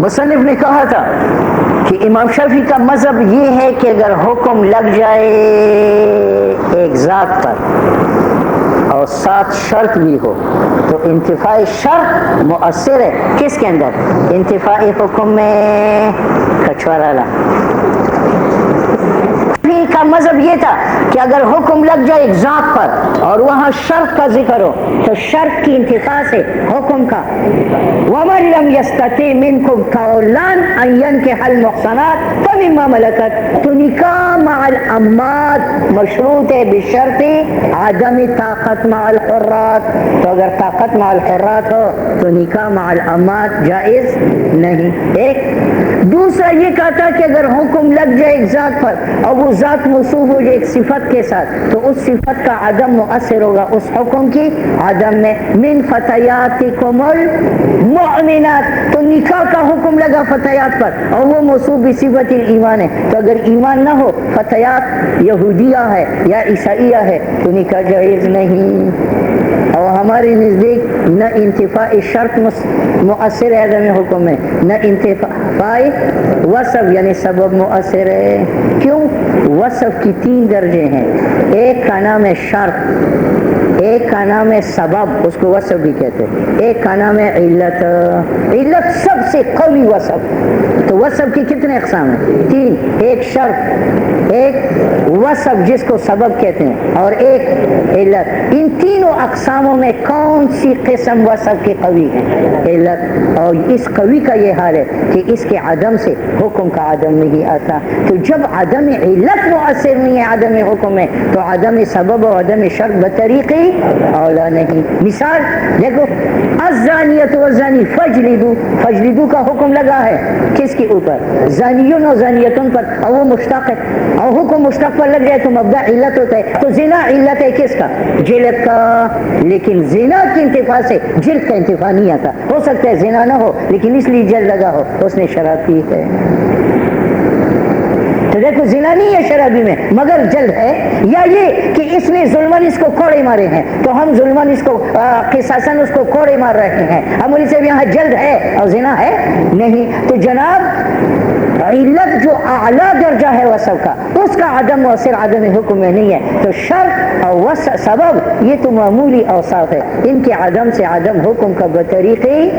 مصنف نے کہا تھا کہ امام شافعی کا مذہب یہ ہے کہ اگر حکم لگ جائے ایک ذات پر اور ساتھ شرط بھی ہو تو انتفاع شرط مؤثر ہے کس کے اندر؟ انتفاع حکم میں. کچھوارا لا کا مذہب یہ تھا کہ اگر حکم لگ جائے ایک ذات پر اور وہاں شرط کا ذکر ہو تو شرط کی انتفاع سے حکم کا وَمَن لَمْ يَسْتَطِعْ مِنْكُمْ طَوْلًا أَن يَنكِحَ الْمُحْصَنَاتِ فَمِمَّا مَلَكَتْ. تو نکاح مع الامات مشروط ہے بشرط عدم طاقت مع الحرات. تو اگر طاقت مع الحرات ہو تو نکاح مع الامات جائز نہیں. ایک دوسرا یہ کہتا کہ اگر حکم لگ جائے ایک ذات پر اور وہ ذات موصوف ہو جائے ایک صفت کے ساتھ تو اس صفت کا عدم مؤثر ہوگا اس حکم کی عدم میں. من فتیاتکم المؤمنات تو نکاح کا حکم لگا فتیات پر اور وہ موصوف بصفت الایمان ہے تو اگر ایمان نہ ہو فتیات یہودیہ ہے یا عیسائیہ ہے تو نکاح جائز نہیں. اور ہمارے نزدیک نہ انتفاع شرط مؤثر ہے عدم حکم میں نہ انتفاع وصف یعنی سبب مؤثر ہے. کیوں؟ وصف کی 3 درجے ہیں. ایک کا نام ہے شرط، ایک کا نام ہے سبب اس کو وصف بھی کہتے ہیں، ایک کا نام ہے علت. علت سب سے قوی وصف. تو وصف کی کتنے اقسام ہیں؟ 3. ایک شرط، ایک وصف جس کو سبب کہتے ہیں اور ایک علت. ان تینوں اقساموں میں کون سی قسم وصف کی قوی ہے؟ علت. اور اس قوی کا یہ حال ہے کہ اس کے عدم سے حکم کا عدم نہیں آتا. تو جب عدم علت مؤثر نہیں ہے عدم حکم میں تو عدم سبب اور عدم شرط بطریقی اولا نہیں. مثال دیکھو، الزانیۃ والزانی فجلدوا، فجلدوا کا حکم لگا ہے کس کے اوپر؟ زانیون اور زانیتون پر، اور وہ مشتق ہے اور حکم مشتق پر لگ جائے تو مبدا علت ہوتا ہے. تو زنا علت ہے کس کا؟ جلد کا. لیکن زنا کی انتفاع سے جلد کا انتفاع نہیں آتا. ہو سکتا ہے زنا نہ ہو لیکن اس لیے جلد لگا ہو اس نے شراب پی ہے. تو دیکھو زنا نہیں ہے شرابی میں مگر جلد ہے. یا یہ کہ اس نے ظلمن اس کو کوڑے مارے ہیں تو ہم ظلمن اس کو قصاصاً اس کو کوڑے مار رہے ہیں. ہم انہیں سے یہاں جلد ہے اور زنا ہے نہیں. تو جناب علت جو اعلیٰ درجہ ہے وصف کا اس کا عدم مؤثر عدم حکم میں نہیں ہے. تو شرط اور سبب یہ تو معمولی اوصاف ہے، ان کے عدم سے عدم حکم کا بطریقی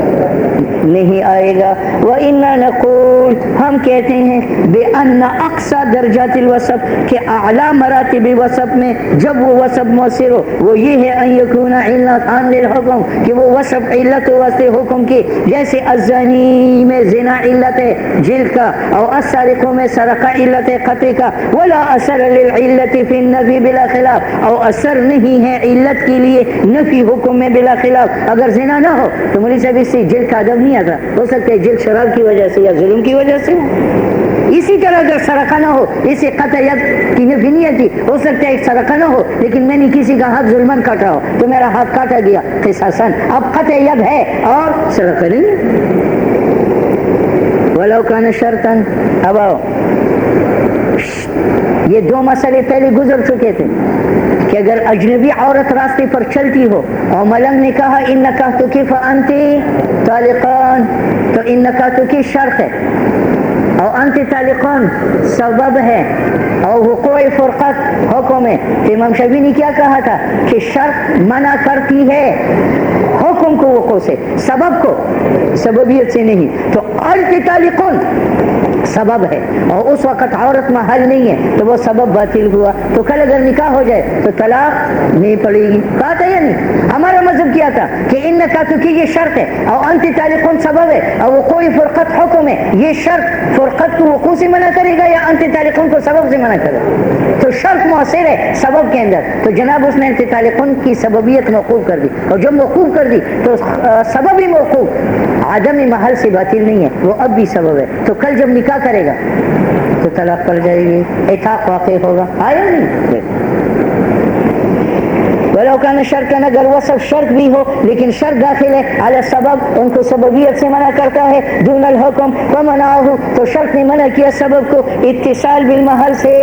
نہیں آئے گا. وَإِنَّا نَقُولُ ہم کہتے ہیں بِأَنَّ أَقْصَى درجات الوصف کہ اعلیٰ مراتب وصف میں جب وہ وصف مؤثر ہو وہ یہ ہے ان یکون علتان للحکم کہ وہ وصف علت واسطے حکم کی. جیسے الزانی میں زنا علت ہے جلد کا اور السارق میں سرقہ علت ہے قطع کا. ولا اثر للعلت فی النفی بلا خلاف اور اثر نہیں ہے علت کے لیے نفی حکم میں بلا خلاف. اگر زنا نہ ہو تو مولوی صاحب اس سے جلد کا عدم نہیں آتا. ہو سکتا ہے جلد شراب کی وجہ سے یا ظلم کی وجہ سے. اسی طرح اگر سرقہ نہ ہو اسے قطع ید کی نفی نہیں آتی. ہو سکتا ہے سرقہ نہ ہو لیکن میں نے کسی کا ہاتھ ظلمن کاٹا ہو تو میرا ہاتھ کاٹا گیا قصاصاً. اب قطع ید ہے اور سرقہ نہیں. ولو کان شرطاً. اب آؤ یہ 2 مسئلے پہلے گزر چکے تھے کہ اگر اجنبی عورت راستے پر چلتی ہو اور ملنگ نے کہا ان نکحتک فانتی طالقان تو ان نکحتک شرط ہے اور انت طالقان سبب ہے اور وقوع فرقت حکم ہے. تو امام شافعی نے کیا کہا تھا کہ شرط منع کرتی ہے حکم کو وقوع سے، سبب کو سببیت سے نہیں. تو انت طالقان سبب ہے اور اس وقت عورت محل نہیں ہے تو وہ سبب باطل ہوا. تو کل اگر نکاح ہو جائے تو طلاق نہیں پڑے گی. کہا تھا یا نہیں؟ ہمارا مذہب کیا تھا کہ ان نکاح کی یہ شرط ہے اور انت طالقون سبب ہے اور وہ کوئی فرقت حکم ہے. یہ شرط فرقت کو وقوع سے منع کرے گا یا انت طالقون کو سبب سے منع کرے گا؟ تو شرط مؤثر ہے سبب کے اندر. تو جناب اس نے انت طالقون کی سببیت موقوف کر دی اور جب موقوف کر دی تو سبب ہی موقوف عدم محل سے باطل نہیں ہے وہ اب بھی سبب ہے. تو کل جب نکاح کرے گا تو طلاق پڑ جائے گی، اتفاق واقع ہوگا. آیا نہیں؟ ولو کان شرطاً اگر وصف شرط بھی ہو لیکن شرط داخل ہے علی سبب ان کو سببیت سے منع کرتا ہے دون الحکم فمنعه تو شرط نے منع کیا سبب کو اتصال بالمحل سے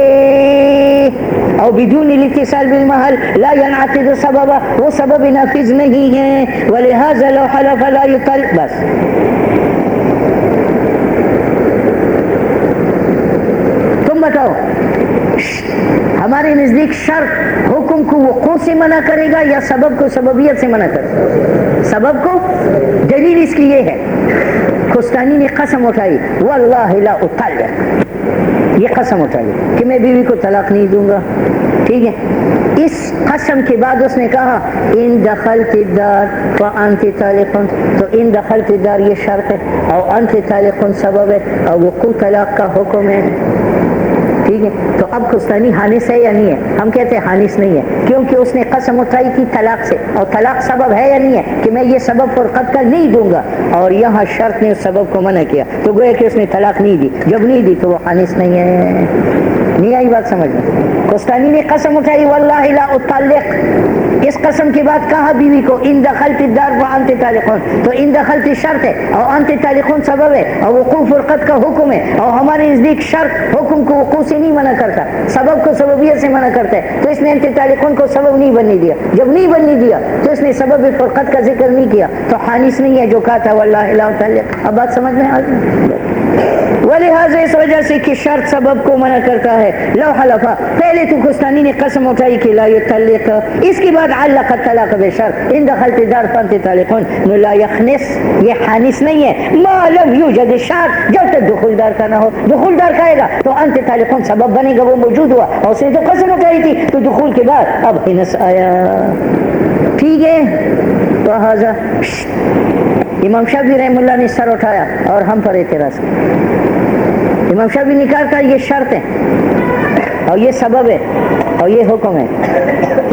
اور بدون الاتصال بالمحل لا ينعقد سببا وہ سبب نافذ نہیں ہے. ولہذا لو حلف لا يطلق بس بتاؤ ہمارے نزدیک شرط حکم کو وقوع سے منع کرے گا یا سبب کو سببیت سے منع کرے گا؟ سبب کو. دلیل اس کی یہ ہے کوستانی نے قسم اٹھائی واللہ لا اطلق، یہ قسم اٹھائی کہ میں بیوی کو طلاق نہیں دوں گا. ٹھیک ہے، اس قسم کے بعد اس نے کہا ان دخلت الدار فانت طالق، تو ان دخلت الدار یہ شرط ہے اور انت طالق سبب ہے اور وقوع طلاق کا حکم ہے. ٹھیک ہے، تو اب کوستانی حانث ہے یا نہیں ہے؟ ہم کہتے ہیں حانث نہیں ہے، کیونکہ اس نے قسم اٹھائی تھی طلاق سے، اور طلاق سبب ہے یا نہیں ہے کہ میں یہ سبب فرقت کا نہیں دوں گا، اور یہاں شرط نے اس سبب کو منع کیا تو گویا کہ اس نے طلاق نہیں دی. جب نہیں دی تو وہ حانث نہیں ہے. نہیں آئی بات سمجھ میں؟ کوستانی نے قسم اٹھائی واللہ لا اطلق، اس قسم کے بعد کہا بیوی کو ان دخلت الدار وانت طالقون، تو ان دخلت شرط ہے اور انت طالقون سبب ہے اور وقوع فرقت کا حکم ہے، اور ہمارے نزدیک شرط حکم کو وقوع سے نہیں منع کرتا، سبب کو سببیت سے منع کرتا ہے. تو اس نے انت طالقون کو سبب نہیں بننے دیا، جب نہیں بننے دیا تو اس نے سبب فرقت کا ذکر نہیں کیا، تو حانث نہیں ہے جو کہا تھا واللہ لا اطلق. اب بات سمجھ میں آ گئی؟ ولہذا اس وجہ سے کہ شرط سبب کو منع کرتا ہے. لو حلفا، پہلے تو کوستانی نے قسم اٹھائی کہ لا یطلق، اس کے بعد علق الطلاق بشرط ان دخلت الدار فانت طالقون، لا یخنس، یہ حانث نہیں ہے ما لم یوجد الشرط، جب تک دخول دار کا نہ ہو. دخول دار کہے گا تو انت طالقون سبب بنے گا، وہ موجود ہوا اور اس نے تو قسم اٹھائی تھی، تو دخول کے بعد اب حنس آیا. ٹھیک ہے، تو حاضر امام شافعی رحم اللہ نے سر اٹھایا اور ہم پر اعتراض کیا. امام شافعی نے کہا تھا یہ شرط ہے اور یہ سبب ہے اور یہ حکم ہے.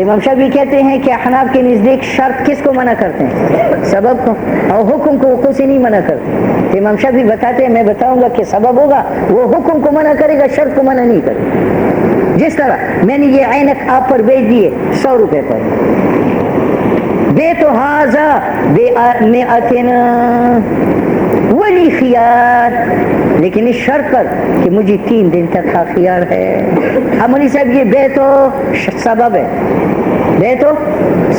امام شافعی کہتے ہیں کہ احناف کے نزدیک شرط کس کو منع کرتے ہیں؟ سبب کو، اور حکم کو وقوع سے نہیں منع کرتے. تو امام شافعی بتاتے ہیں میں بتاؤں گا کہ سبب ہوگا وہ حکم کو منع کرے گا، شرط کو منع نہیں کرے گا. جس طرح میں نے یہ عینک آپ پر بیچ دیے 100 روپے پر، بے تو حاضا بے مئتنا ولی خیار، لیکن اس شرط پر کہ مجھے 3 دن تک کا خیار ہے. اب مولوی صاحب یہ بے تو سبب ہے، بے تو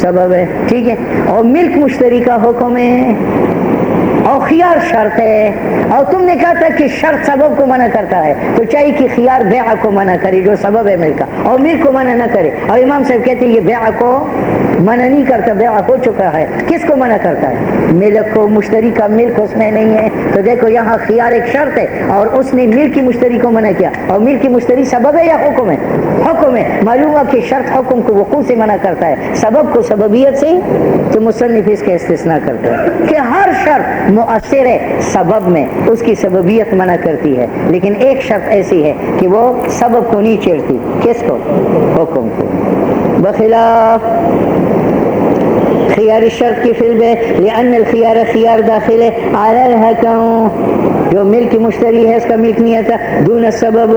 سبب ہے، ٹھیک ہے، اور ملک مشتری کا حکم ہے اور خیار شرط ہے، اور تم نے کہا تھا کہ شرط سبب کو منع کرتا ہے، تو چاہیے کہ خیار بیع کو منع کرے جو سبب ہے ملک کا، اور ملک کو منع نہ کرے. اور امام صاحب کہتے ہیں یہ بیع کو منع نہیں کرتا، بیع ہو چکا ہے. کس کو منع کرتا ہے؟ ملک کو. مشتری کا ملک اس میں نہیں ہے. تو دیکھو یہاں خیار ایک شرط ہے اور اس نے ملک کی مشتری کو منع کیا، اور ملک کی مشتری سبب ہے یا حکم ہے؟ حکم ہے. معلوم ہوا کہ شرط حکم کو وقوع سے منع کرتا ہے، سبب کو سببیت سے. تو مصنف اس کا استثناء کرتا ہے کہ ہر شرط مؤثر ہے سبب میں، اس کی سببیت منع کرتی ہے، لیکن ایک شرط ایسی ہے کہ وہ سبب کو نہیں چھیڑتی. کس کو؟ حکم کو. بخلاف خیار شرط کی فی البیع لأن الخیار خیار داخل ہے علی الحکم، جو ملک مشتری ہے اس کا ملک نہیں آتا دون سبب.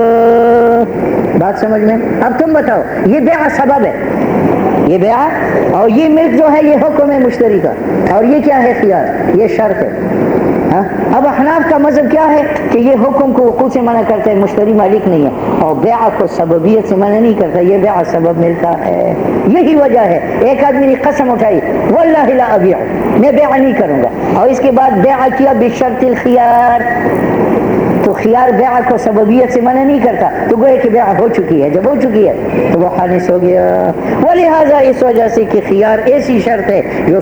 بات سمجھ میں؟ اب تم بتاؤ یہ بیع سبب ہے، یہ بیع، اور یہ ملک جو ہے یہ حکم ہے مشتری کا، اور یہ کیا ہے؟ خیار، یہ شرط ہے. اب احناف کا مذہب کیا ہے کہ یہ حکم کو وقوع سے منع کرتا ہے، مشتری مالک نہیں ہے، اور بیع کو سببیت سے منع نہیں کرتا، یہ بیع سبب ملتا ہے. یہی وجہ ہے ایک آدمی نے قسم اٹھائی واللہ لا ابیع، میں بیع نہیں کروں گا، اور اس کے بعد بیع کیا بشرط الخیار، تو خیار بیع کو سببیت سے منع نہیں کرتا، تو گویا کہ بیع ہو چکی ہے، جب ہو چکی ہے تو وہ حانث ہو گیا. ولہذا اس وجہ سے کہ خیار ایسی شرط ہے جو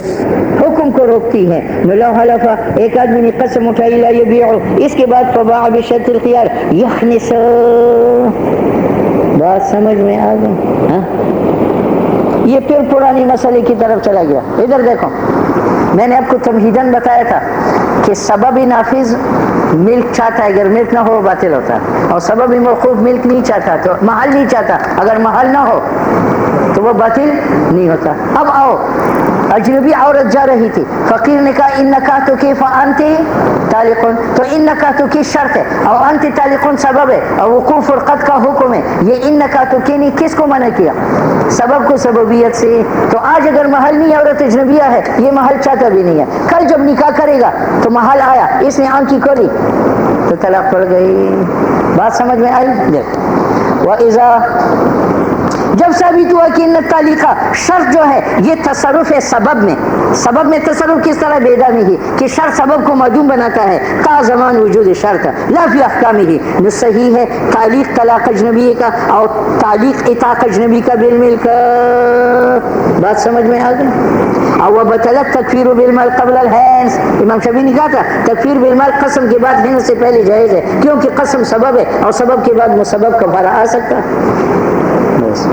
حکم کو روکتی ہے. لو حلفا، ایک آدمی نے قسم اٹھائی لا یبیع، اس کے بعد فباع بشرط الخیار یخنس. بات سمجھ میں آ گئی؟ ہاں، یہ پھر پرانی مسئلے کی طرف چلا گیا. ادھر دیکھو، میں نے آپ کو تمہیداً بتایا تھا کہ سبب نافذ ملک چاہتا ہے، اگر ملک نہ ہو باطل ہوتا ہے، اور سبب موقوف ملک نہیں چاہتا تو محل نہیں چاہتا، اگر محل نہ ہو تو وہ باطل نہیں ہوتا. اب آؤ، اجنبی عورت جا رہی تھی، فقیر نے کہا ان نکاح تو کی فانت طالقون، تو ان نکاح تو کی شرط ہے اور انت طالقون سبب ہے اور وقوع فرقت کا حکم ہے. یہ ان نکاح تو کی نے کس کو منع کیا؟ سبب کو سببیت سے. تو آج اگر محل نہیں، عورت اجنبیہ ہے، یہ محل چاہتا بھی نہیں ہے، کل جب نکاح کرے گا تو محل آیا، اس نے آنکھ کی کھولی تو طلاق پڑ گئی. بات سمجھ میں آئی؟ دیکھ، وَإِذَا جب ثابت ہوا کہ ان تعلیقہ شرط جو ہے یہ تصرف ہے سبب میں تصرف کس طرح بیدا میں ہی کہ شرط سبب کو معدوم بناتا ہے تا زمان وجود شرط لا فی احکام ہی جو صحیح ہے تعلیق طلاق اجنبی کا اور تعلیق اطاق اجنبی کا بالمل کا بات سمجھ میں آ گئی. اور بطلت تکفیر بالمال قبل الحنس امام شافعی نے کہا تھا تکفیر بالمال قسم کے بعد حنس سے پہلے جائز ہے کیونکہ قسم سبب ہے اور سبب کے بعد مسبب کفارہ آ سکتا بس.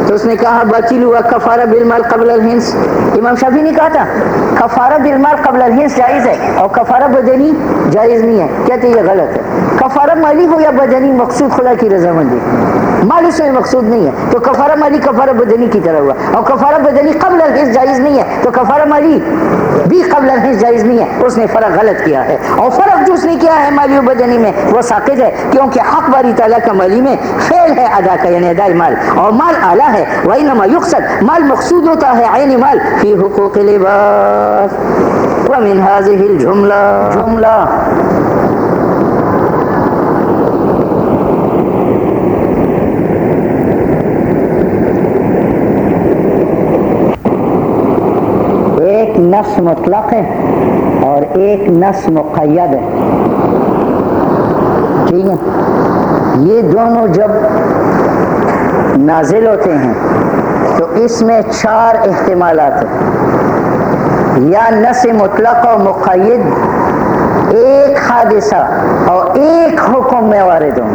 تو اس نے کہا باطل ہوا کفارہ بالمال قبل الحنس. امام شافعی نے کہا تھا کفارہ بالمال قبل الحنس جائز ہے اور کفارہ بدنی جائز نہیں ہے. کہتے یہ غلط ہے. کفارہ مالی ہو یا بدنی مقصود خدا کی رضامندی مال اس میں مقصود نہیں ہے تو کفارہ مالی کفارہ بدنی کی طرح ہوا اور کفارہ بدنی قبل الحنس جائز نہیں ہے تو کفارہ مالی بھی قبل الحنس جائز نہیں ہے. اس نے فرق غلط کیا ہے اور فرق جو اس نے کیا ہے مالی و بدنی میں وہ ساقط ہے کیونکہ حق باری تعالیٰ کا مالی میں فعل ہے ادا کا یعنی ادائی مال اور مال اعلیٰ ہے وَإِنَّمَا يُقْصَدْ مال مقصود ہوتا ہے عین مال فی حقوق لباس وَمِنْ هَذِهِ الْجُمْلَةِ ایک نص مطلق ہے اور ایک نص مقید ہے. ٹھیک ہے یہ دونوں جب نازل ہوتے ہیں تو اس میں 4 احتمالات ہیں یا نص مطلق و مقید ایک حادثہ اور ایک حکم میں وارد ہوں.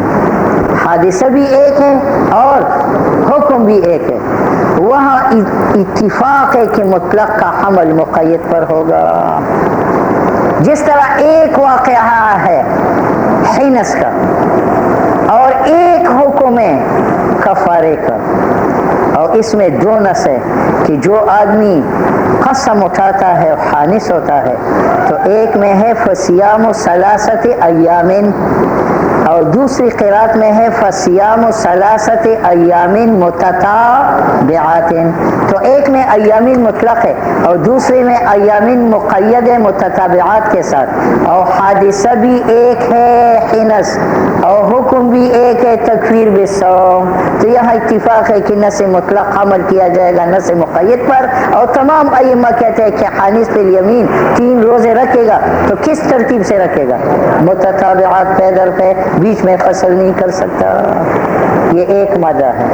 حادثہ بھی ایک ہے اور حکم بھی ایک ہے. وہاں اتفاق ہے کہ مطلق کا حمل مقید پر ہوگا. جس طرح ایک واقعہ ہے حینس کا اور ایک حکم ہے کفارے کا اور اس میں 2 نص ہے کہ جو آدمی قسم اٹھاتا ہے حانس ہوتا ہے تو ایک میں ہے فصیام ثلاثت ایام اور دوسری قرات میں ہے فصیام ثلاثت ایام متتابعات. تو ایک میں ایام مطلق ہے اور دوسرے میں ایام مقید ہے متتابعات کے ساتھ اور حادثہ بھی ایک ہے حنس اور حکم بھی ایک ہے تکفیر بالصوم. تو یہاں اتفاق ہے کہ نص مطلق عمل کیا جائے گا نص مقید پر اور تمام ائمہ کہتے ہیں کہ حانس پہ الیمین 3 روزے رکھے گا تو کس ترتیب سے رکھے گا متتابعات پہ در پہ بیچ میں فصل نہیں کر سکتا. یہ ایک مادہ ہے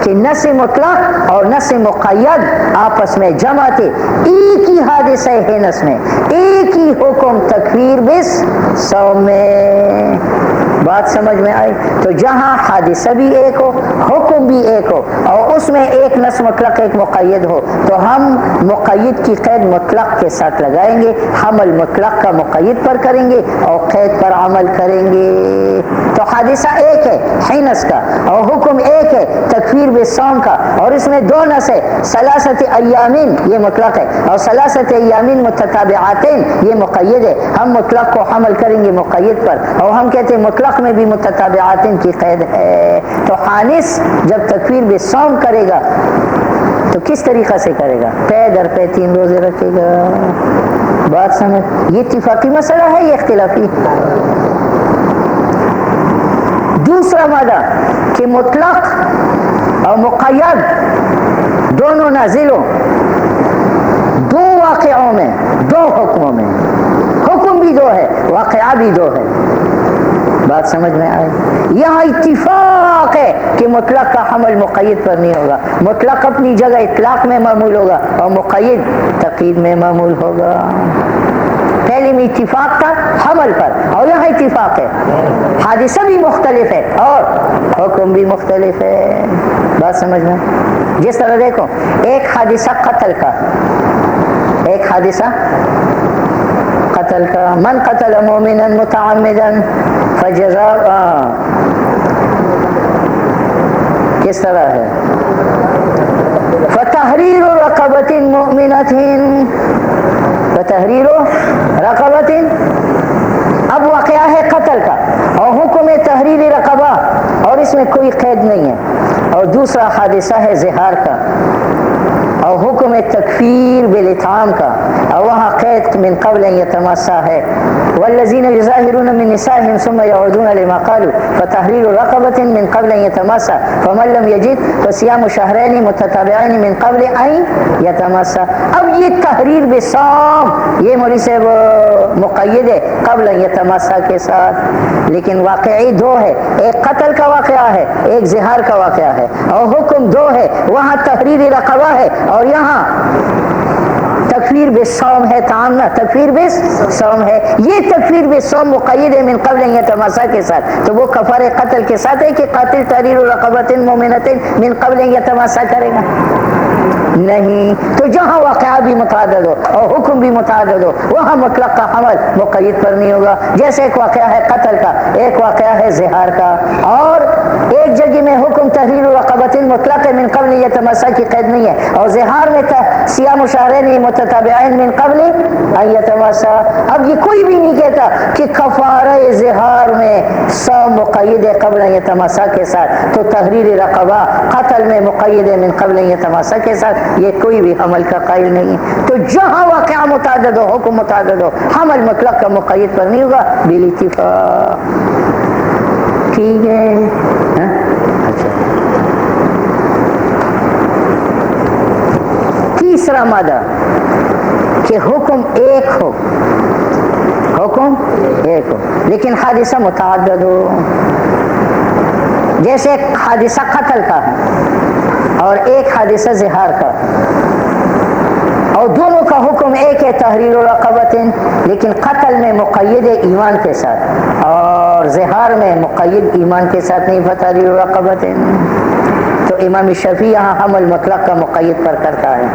کہ نص مطلق اور نص مقید آپس میں جمع تھے ایک ہی حادثہ ہے نص میں ایک ہی حکم تکفیر بالصوم میں. بات سمجھ میں آئی. تو جہاں حادثہ بھی ایک ہو حکم بھی ایک ہو اور اس میں ایک نص مطلق ایک مقید ہو تو ہم مقید کی قید مطلق کے ساتھ لگائیں گے حمل مطلق کا مقید پر کریں گے اور قید پر عمل کریں گے. تو حادثہ ایک ہے حینس کا اور حکم ایک ہے تکفیر بالصوم کا اور اس میں 2 نص ہے ثلاثت ایامین یہ مطلق ہے اور ثلاثت ایامین متتابعاتین یہ مقید ہے. ہم مطلق کو حمل کریں گے مقید پر اور ہم کہتے ہیں مطلق میں بھی متتابعاتین کی قید ہے. تو حانس جب تکفیر بالصوم کرے گا تو کس طریقہ سے کرے گا پے در پہ 3 روزے رکھے گا. بات سمجھ. یہ اتفاقی مسئلہ ہے یہ اختلافی. دوسرا مادہ کہ مطلق اور مقید دونوں نازل ہو 2 واقعوں میں 2 حکموں میں حکم بھی 2 ہے واقعہ بھی 2 ہے. بات سمجھ میں آئے. یہاں اتفاق ہے کہ مطلق کا حمل مقید پر نہیں ہوگا. مطلق اپنی جگہ اطلاق میں معمول ہوگا اور مقید تقیید میں معمول ہوگا. پہلے میں اتفاق تھا حمل پر اور یہاں اتفاق ہے حادثہ بھی مختلف ہے اور حکم بھی مختلف ہے. بات سمجھ میں. جس طرح دیکھو ایک حادثہ قتل کا ایک حادثہ قتل کا من قتل مومنا متعمدا فجزاء کس طرح ہے فتحریر رقبۃ مؤمنۃ فتحریر رقبۃ. اب واقعہ ہے قتل کا اور حکم تحریر رقبہ اور اس میں کوئی قید نہیں ہے. اور دوسرا حادثہ ہے زہار کا اور حکم تکفیر بالاطعام کا، اور وہاں قید من قبل ان یتمسا ہے، والذین یظاہرون من نسائهم ثم یعودون لما قالوا فتحریر رقبۃ من قبل ان یتمسا فمن لم یجد فصیام شہرین متتابعین من قبل ان یتمسا۔ اب یہ تحریر بصوم یہ مولوی صاحب مقید ہے قبل ان یتمسا کے ساتھ، لیکن واقعی دو ہے، ایک قتل کا واقعہ ہے، ایک زہار کا واقعہ ہے، اور حکم دو ہے، وہاں تحریر رقبہ ہے اور یہاں تکفیر بالصوم ہے، تعامنا تکفیر بالصوم ہے۔ یہ تکفیر بالصوم مقید ہے من قبل ان یتمسا کے ساتھ، تو وہ کفارہ قتل کے ساتھ ہے کہ قاتل تحریر رقبۃ مؤمنۃ من قبل ان یتمسا کرے گا؟ نہیں۔ تو جہاں واقعہ بھی متعدد ہو اور حکم بھی متعدد ہو وہاں مطلق کا حمل مقید پر نہیں ہوگا۔ جیسے ایک واقعہ ہے قتل کا، ایک واقعہ ہے زہار کا، اور ایک جگہ میں حکم تحریر رقبۃ مطلق من قبل یتمسا کی قید نہیں ہے، اور زہار میں صیام شہرین متتابعین من قبل ان یتمسا۔ اب یہ کوئی بھی نہیں کہتا کہ کفارہ زہار میں صوم مقید ہے قبل ان یتمسا کے ساتھ، تو تحریر رقبہ قتل میں مقید ہے من قبل ان یتمسا کے ساتھ، یہ کوئی بھی حمل کا قائل نہیں ہے۔ تو جہاں واقعہ متعدد ہو، حکم متعدد ہو، حمل مطلق کا مقید پر نہیں ہوگا بالاتفاق۔ ٹھیک ہے؟ اچھا، تیسرا مادہ کہ حکم ایک ہو، حکم ایک ہو لیکن حادثہ متعدد ہو۔ جیسے ایک حادثہ قتل کا ہے اور ایک حادثہ زہار کا، اور دونوں کا حکم ایک ہے تحریر رقبۃ، لیکن قتل میں مقید ایمان کے ساتھ اور زہار میں مقید ایمان کے ساتھ نہیں، فتحریر رقبۃ۔ تو امام شافعی یہاں حمل مطلق کا مقید پر کرتا ہے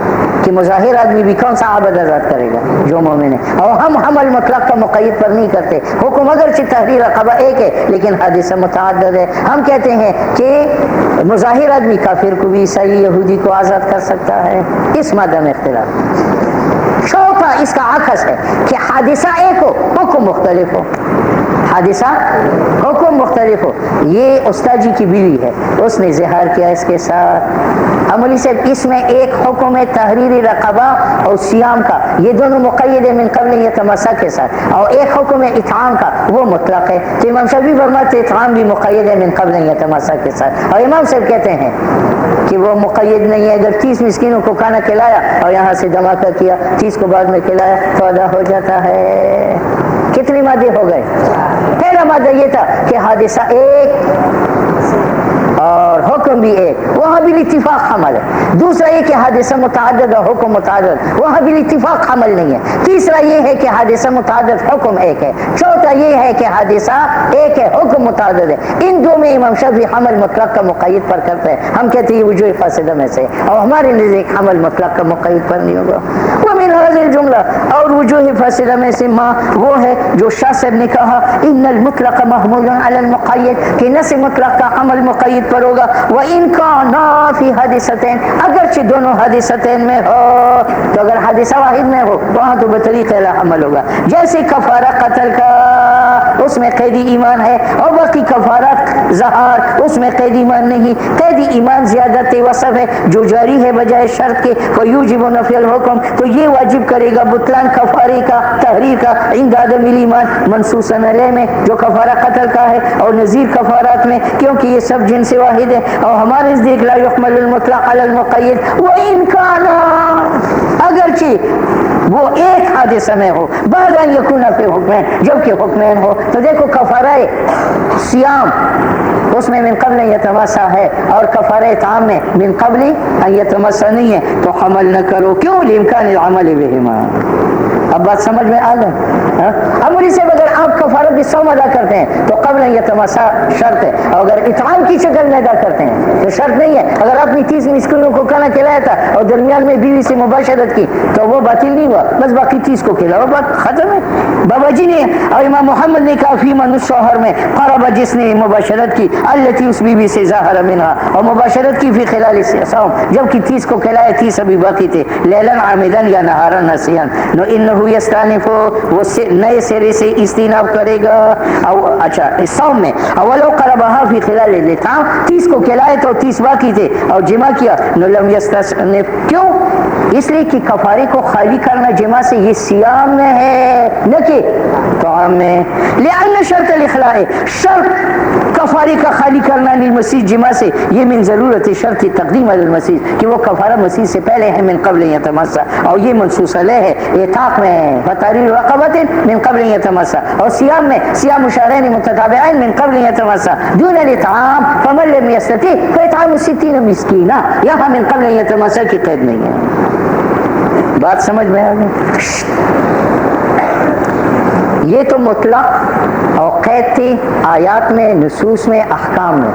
کہ مظاہر آدمی بھی کون سا عبد آزاد کرے گا جو مومن ہے، اور ہم حمل مطلق کا مقید پر نہیں کرتے۔ حکم اگرچہ تحریر رقبہ ایک ہے لیکن حادثہ متعدد ہے۔ ہم کہتے ہیں کہ مظاہر آدمی کافر کو بھی، عیسائی یہودی کو آزاد کر سکتا ہے، اس مادہ میں اختلاف۔ چوتھا اس کا عکس ہے کہ حادثہ ایک ہو، حکم مختلف ہو، حادثہ حکم مختلف ہو۔ یہ استاد جی کی بیوی ہے، اس نے زہار کیا اس کے ساتھ، عملی سے اس میں ایک حکم ہے تحریر رقبہ اور صیام کا، یہ دونوں مقید ہے من قبل یتمسا کے ساتھ، اور ایک حکم ہے اطعام کا، وہ مطلق ہے۔ تو امام شافعی فرماتے اطعام بھی مقید ہے من قبل یتمسا کے ساتھ، اور امام صاحب کہتے ہیں کہ وہ مقید نہیں ہے۔ اگر 30 مسکینوں کو کھانا کھلایا اور یہاں سے دھماکہ کیا، 30 کو بعد میں کھلایا تو ادا ہو جاتا ہے۔ کتنی مادے ہو گئے؟ پہلا مادہ یہ تھا کہ حادثہ ایک اور حکم بھی ایک، وہاں بھی اتفاق حمل ہے۔ دوسرا یہ کہ حادثہ متعدد اور حکم متعدد، وہاں بھی اتفاق حمل نہیں ہے۔ تیسرا یہ ہے کہ حادثہ متعدد حکم ایک ہے۔ چوتھا یہ ہے کہ حادثہ ایک ہے حکم متعدد ہے۔ ان دو میں امام شافعی حمل مطلق کا مقید پر کرتے ہیں، ہم کہتے ہیں وجوہ فاسدہ میں سے، اور ہمارے نزدیک حمل مطلق کا مقید پر نہیں ہوگا۔ ومن هذه الجملہ، اور وجوہ فاسدہ میں سے ماں وہ ہے جو شاہ صاحب نے کہا ان المطلق محمول علی المقید، کہ نص مطلق کا حمل مقید پر ہوگا۔ وَإِن كَانَا فِي حَادِثَتَيْن، اگرچہ دونوں حادثتین میں ہو، تو اگر حادثہ واحد میں ہو وہاں تو بطریق لا حمل ہوگا۔ جیسے کفارہ قتل کا اس میں قیدی ایمان ہے، اور باقی کفارہ زہار اس میں قیدی ایمان نہیں۔ قیدی ایمان زیادت وصف ہے جو جاری ہے بجائے شرط کے، وَيُوجِبُ نَفْيَ الْحُكْمِ، تو یہ واجب کرے گا بطلان کفارے کا، تحریر کا، عند عدم الایمان منصوصاً علیہ میں جو کفارہ قتل کا ہے، اور نظیر کفارات میں، کیونکہ یہ سب جنس واحد ہے۔ اور ہمارے نزدیک لا يحمل المطلق على المقید، وَإِن كَانَ، اگرچہ وہ ایک حادثہ میں ہو، بعد ان یکون فی حکمین، جبکہ حکمین ہو۔ تو دیکھو کفارہ صیام اس میں من قبل یتمسا ہے، اور کفارہ اطعام میں من قبل ان یتمسا نہیں ہے، تو حمل نہ کرو۔ کیوں؟ لامکان العمل بہما۔ اب بات سمجھ میں آ گئی؟ امری سے اگر آپ کفارہ بالصوم ادا کرتے ہیں تو قبل یتمسا شرط ہے، اور اگر اطعام کی شکل میں ادا کرتے ہیں تو شرط نہیں ہے۔ اگر آپ نے 30 مسکینوں کو کھانا کھلایا تھا اور درمیان میں بیوی سے مباشرت کی تو وہ باطل نہیں ہوا، بس باقی 30 کو کھلاؤ، بات ختم ہے۔ بابا جی نے اور امام محمد نے کہا فی من الشوہر میں قرب، جس نے مباشرت کی، التی اس بیوی سے ظاہر منہا، اور مباشرت کی فی خلال الصوم، جبکہ 30 کو کھلایا 30 ابھی باقی تھے، لیلا عامدن یا نہارا نسیان، نو انہ انه یستانف، وہ نئے سرے سے استیناب کرے گا. اچھا صوم میں اولو قربها فی خلال الاطعام، 30 کو کھلائے تو 30 باقی تھے اور جمع کیا، لم یستانف. کیوں؟ اس لیے کہ کفارے کو خالی کرنا جمع سے یہ صیام میں ہے نہ کہ طعام میں. لأن شرط الاخلاء، شرط کفارے کا خالی کرنا للمسیح جمع سے، یہ من ضرورت شرط تقدیم علی المسیح، کہ وہ کفارہ مسیح سے پہلے ہے من قبل یتمسا، اور یہ منصوص علیہ ہے اعتاق میں فتحریر رقبۃ من قبل یتمسا، اور صیام میں صیام شہرین متتابعین من قبل یتمسا دون الاطعام فمن لم یستطع فاطعام 60 مسکینا. یہاں من قبل یتمسا کی قید نہیں ہے. بات سمجھ میں آ گئی؟ یہ تو مطلق اور قید تھی آیات میں، نصوص میں، احکام میں.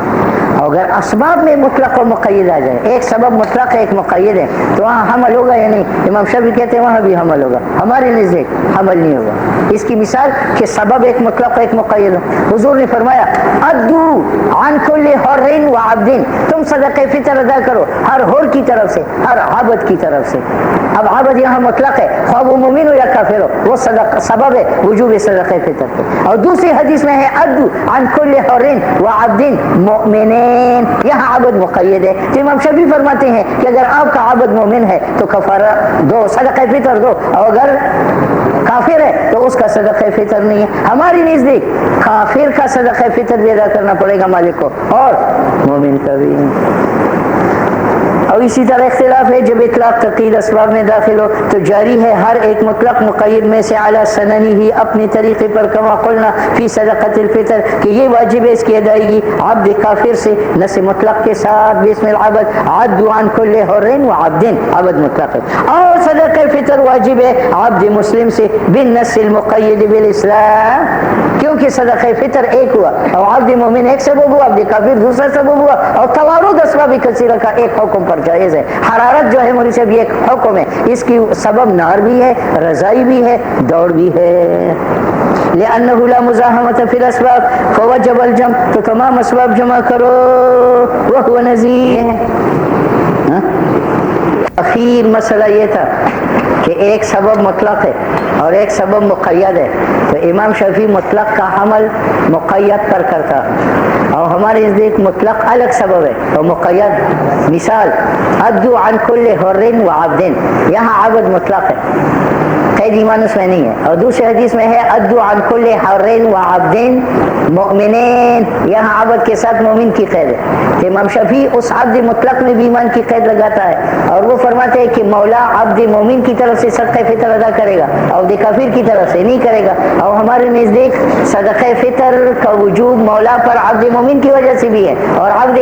اگر اسباب میں مطلق و مقید آ جائے، ایک سبب مطلق ہے ایک مقید ہے، تو وہاں حمل ہوگا یا نہیں؟ امام شافعی کہتے ہیں وہاں بھی حمل ہوگا، ہمارے نزدیک حمل نہیں ہوگا. اس کی مثال کہ سبب ایک مطلق ایک مقید ہے. حضور نے فرمایا ادو عن کل حر و عبد، تم صدقہ فطر ادا کرو ہر حر کی طرف سے، ہر عبد کی طرف سے. اب عبد یہاں مطلق ہے، خواہ وہ مومن ہو یا کافر ہو، وہ صدقہ سبب ہے وجوب صدقہ فطر کے. اور دوسری حدیث میں ہے ادو عن کل حر و عبد مؤمنین، یہاں عبد مقید ہے. تو امام شافعی فرماتے ہیں کہ اگر آپ کا عبد مومن ہے تو کفارہ دو، صدقہ فطر دو، اور اگر کافر ہے تو اس کا صدقہ فطر نہیں ہے. ہماری نزدیک کافر کا صدقہ فطر بھی ادا کرنا پڑے گا مالک کو، اور مومن کا بھی. اور اسی طرح اختلاف ہے جب اطلاق تقید اسباب میں داخل ہو تو جاری ہے ہر ایک مطلق مقید میں سے اعلیٰ سننی ہی اپنی طریقے پر کما قلنا فی صدقۃ الفطر، کہ یہ واجب ہے اس کی ادائیگی عبد کافر سے نس مطلق کے ساتھ بسم العبد عد عن کل حر و عبد، عبد مطلق ہے. اور صدقہ فطر واجب ہے عبد مسلم سے بالنص المقید بالاسلام، کیونکہ صدقہ فطر ایک ہوا اور عبد مومن ایک سبب ہوا، عبد کافر دوسرا سبب ہوا، اور توارد اسباب کثیرہ کا ایک حکم پر جائز ہے. حرارت جو ہے مولوی صاحب یہ ایک حکم ہے، اس کی سبب نار بھی ہے، رضائی بھی ہے، دوڑ بھی ہے. لأنه لا مزاحمة في الاسباب فوجب الجمع، تو تمام اسباب جمع کرو وهو نزیح. اخیر مسئلہ یہ تھا کہ ایک سبب مطلق ہے اور ایک سبب مقید ہے، تو امام شافعی مطلق کا حمل مقید پر کرتا ہے، اور ہمارے نزدیک مطلق الگ سبب ہے اور مقید. مثال ادو عن کل حر و عبد، یہاں عبد مطلق ہے، قید ایمان اس میں نہیں ہے. اور دوسری حدیث میں ہے ادو عن کل حر و عبد مؤمنین، یہاں عبد کے ساتھ مومن کی قید ہے. کہ امام شافعی اس عبد مطلق میں بھی ایمان کی قید لگاتا ہے، اور وہ فرماتے ہیں کہ مولا عبد مومن کی طرف سے صدقہ فطر ادا کرے گا، عبد کافر کی طرف سے نہیں کرے گا. اور ہمارے نزدیک صدقہ فطر کا وجوب مولا پر عبد مومن کی وجہ سے بھی ہے اور عبد،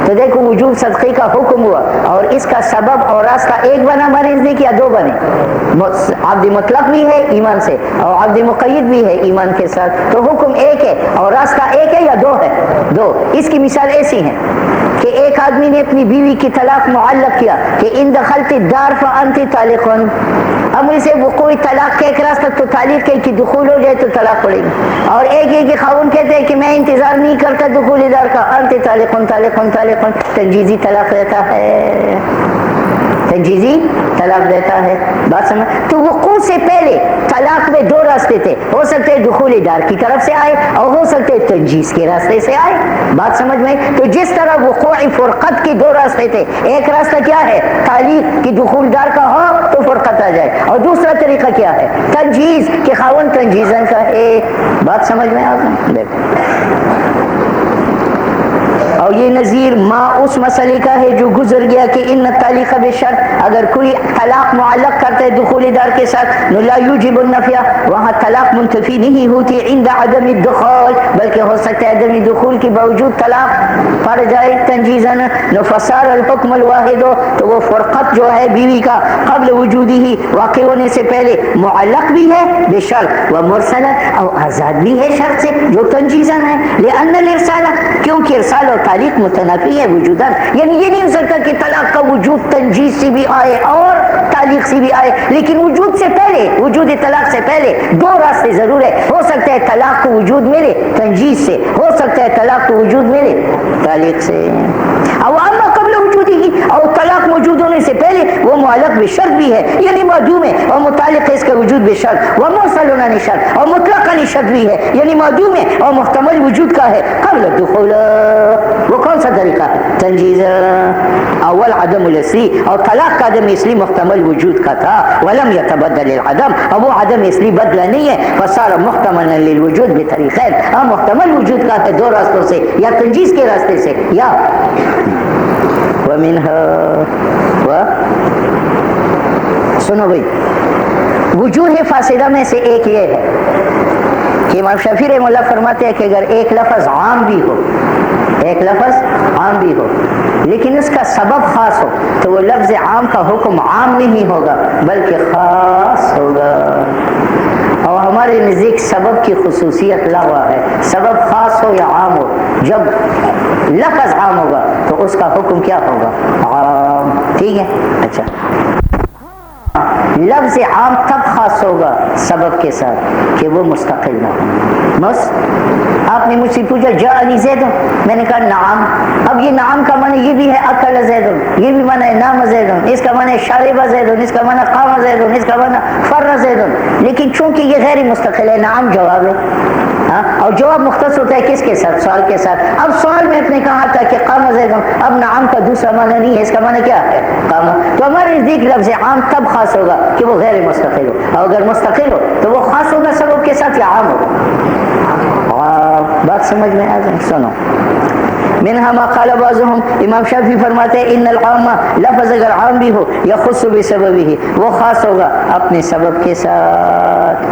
تو دیکھو وجوب صدقے کا حکم ہوا اور اس کا سبب اور راستہ ایک بنا ہمارے نزدیک یا دو بنے؟ عبد مطلق بھی ہے ایمان سے اور عبد مقید بھی ہے ایمان کے ساتھ، تو حکم ایک ہے اور راستہ ایک ہے یا دو ہے؟ دو. اس کی مثال ایسی ہے کہ ایک آدمی نے اپنی بیوی کی طلاق معلق کیا کہ ان دخلت الدار فانت طالق، اب اسے وقوع طلاق کا ایک راستہ تو طالق ہے کہ دخول ہو جائے تو طلاق پڑے گی، اور ایک ہے کہ خاون کہتے ہیں کہ میں انتظار نہیں کرتا دخول دار کا، انت طالق طالق طالق، تنجیزی طلاق رہتا ہے، تنجیزی طلاق دیتا ہے. بات سمجھ؟ تو وقوع سے پہلے طلاق میں دو راستے تھے، ہو سکتے دخول دار کی طرف سے آئے اور ہو سکتے تنجیز کے راستے سے آئے. بات سمجھ میں؟ تو جس طرح وقوع فرقت کے دو راستے تھے، ایک راستہ کیا ہے طلاق کی دخول دار کا ہو تو فرقت آ جائے، اور دوسرا طریقہ کیا ہے تنجیز کہ خاون تنجیزن کا ہے. بات سمجھ میں آ گئی؟ اور یہ نظیر ما اس مسئلے کا ہے جو گزر گیا کہ ان تعلیق بشرط، اگر کوئی طلاق معلق کرتا ہے دخول دار کے ساتھ لا یوجب النفیہ، وہاں طلاق منتفی نہیں ہوتی عند عدم الدخول، بلکہ ہو سکتا ہے عدم دخول کے باوجود طلاق پڑ جائے تنجیزن. فصار الحکم الواحد، تو وہ فرقت جو ہے بیوی کا قبل وجودی ہی واقع ہونے سے پہلے معلق بھی ہے بشرط و مرسلت، اور آزاد بھی ہے شرط سے جو تنجیزن ہے. لأن الارسال، کیونکہ ارسال اور تعلیق متنافی ہے وجوداً، یعنی یہ نہیں ہو سکتا کہ طلاق کا وجود تنجیز سے بھی آئے اور تعلیق سے بھی آئے، لیکن وجود سے پہلے، وجود طلاق سے پہلے دو راستے ضرور ہے. ہو سکتا ہے طلاق کو وجود ملے تنجیز سے، ہو سکتا ہے طلاق کو وجود ملے تعلیق سے. اور اما قبل وجود موجودگی اور طلاق موجود ہونے سے پہلے وہ معلق بشرط بھی ہے یعنی معدوم ہے، اور متعلق ہے اس کا وجود بشرط، وہ موصل عن شرط اور مطلق عن شرط بھی ہے یعنی معدوم ہے اور محتمل وجود کا ہے قبل الدخول۔ وہ کون سا طریقہ ہے؟ تنجیز اول عدم الاصلی، اور طلاق کا عدم اصلی محتمل وجود کا تھا، ولم يتبدل العدم، اب وہ عدم اصلی بدلا نہیں ہے، فصار محتملا للوجود بطریقین، اب محتمل وجود کا ہے دو راستوں سے، یا تنجیز کے راستے سے یا سنو بھائی، وجوہ فاسدہ میں سے ایک یہ ہے کہ امام شافعی رحمہ اللہ فرماتے ہیں کہ اگر ایک لفظ عام بھی ہو، ایک لفظ عام بھی ہو لیکن اس کا سبب خاص ہو تو وہ لفظ عام کا حکم عام نہیں ہوگا بلکہ خاص ہوگا، اور ہمارے نزدیک سبب کی خصوصیت لغو ہے، سبب خاص ہو یا عام ہو، جب لفظ عام ہوگا تو اس کا حکم کیا ہوگا؟ عام، ٹھیک ہے؟ اچھا، لفظ عام تب خاص ہوگا سبب کے ساتھ کہ وہ مستقل نہ ہو۔ بس آپ نے مجھ سے پوچھا جاءنی زید، میں نے کہا نعم، اب یہ نعم کا معنی یہ بھی ہے اکل زید، یہ بھی معنی ہے نام زید، اس کا معنی شارب زید، اس کا معنی قام زید، اس کا معنی فر زید، لیکن چونکہ یہ غیر مستقل ہے، نعم جواب ہے، ہاں، اور جواب مختص ہوتا ہے کس کے ساتھ؟ سوال کے ساتھ۔ اب سوال میں اپنے کہا تھا کہ قام زید، اب نعم کا دوسرا معنی نہیں ہے، اس کا معنی کیا ہے؟ قام، تو ہمارے نزدیک لفظ عام تب خاص ہوگا کہ وہ غیر مستقل ہو، اور اگر مستقل ہو تو وہ خاص ہوگا سبب کے ساتھ یا عام ہوگا؟ بات سمجھ میں آ جائے؟ سنو، منہا ما قال بعضهم، امام شافعی فرماتے ہیں ان العام، لفظ اگر عام بھی ہو یخص بسببہ، وہ خاص ہوگا اپنے سبب کے ساتھ۔